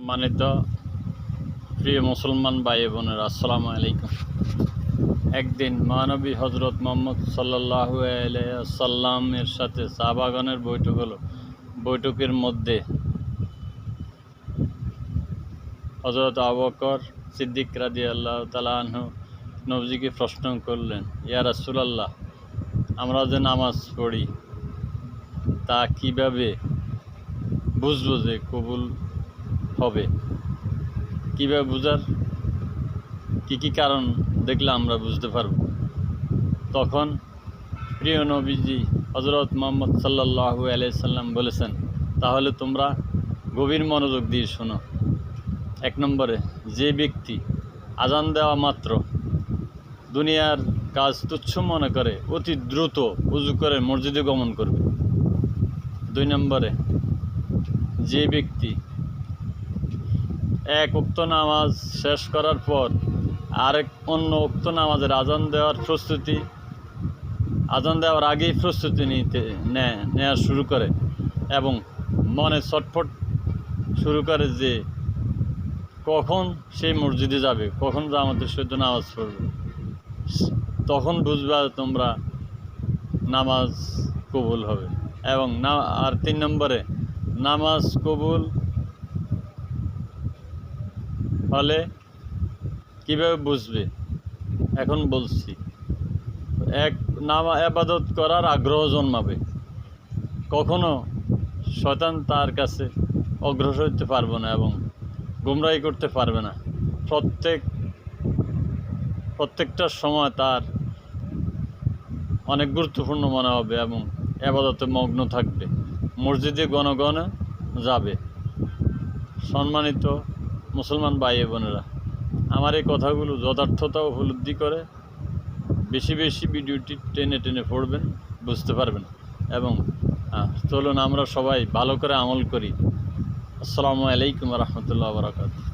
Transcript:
সম্মানিত প্রিয় মুসলমান ভাই বোনেরা, আসসালামু আলাইকুম। একদিন মহানবী হজরত মুহাম্মদ সাল্লাল্লাহু আলাইহি ওয়াসাল্লামের সাথে সাহাবাগণের বৈঠক হলো। বৈঠকের মধ্যে হজরত আবু বকর সিদ্দিক রাদিয়াল্লাহু তাআলা আনহু নবীজিকে প্রশ্ন করলেন, ইয়া রাসূলুল্লাহ, আমরা যে নামাজ পড়ি তা কিভাবে বুঝবো যে কবুল হবে? কীভাবে বুঝার কী কারণ দেখলে আমরা বুঝতে পারব? তখন প্রিয় নবীজি হজরত মুহাম্মদ সাল্লাল্লাহু আলাইহি সাল্লাম বলেছেন, তাহলে তোমরা গভীর মনোযোগ দিয়ে শোনো। 1 নম্বরে, যে ব্যক্তি আজান দেওয়া মাত্র দুনিয়ার কাজ তুচ্ছ মনে করে অতি দ্রুত উযু করে মসজিদে গমন করবে। 2 নম্বরে, যে ব্যক্তি এক উক্ত নামাজ শেষ করার পর আরেক অন্য উক্ত নামাজের আজান দেওয়ার আগেই প্রস্তুতি নেওয়া শুরু করে এবং মনে ছটফট শুরু করে যে কখন সেই মসজিদে যাবে, কখন জামাতের সহিত নামাজ পড়বে, তখন বুঝবা তোমরা নামাজ কবুল হবে। এবং আর 3 নম্বরে, নামাজ কবুল হলে কীভাবে বুঝবে? এখন বলছি। ইবাদত করার আগ্রহ জন্মাবে, কখনো শয়তান তার কাছে অগ্রসর হতে পারবে না এবং গুমরাহি করতে পারবে না। প্রত্যেকটা সময় তার অনেক গুরুত্বপূর্ণ মনে হবে এবং ইবাদতে মগ্ন থাকবে, মসজিদে গণগণে যাবে। সম্মানিত মুসলমান ভাই বোনেরা, আমার এই কথাগুলো যথার্থতা উপলব্ধি করে বেশি বেশি ভিডিওটি টেনে পড়বেন, বুঝতে পারবেন। এবং চলুন আমরা সবাই ভালো করে আমল করি। আসসালামু আলাইকুম ওয়া রাহমাতুল্লাহি ওয়া বারাকাতুহু।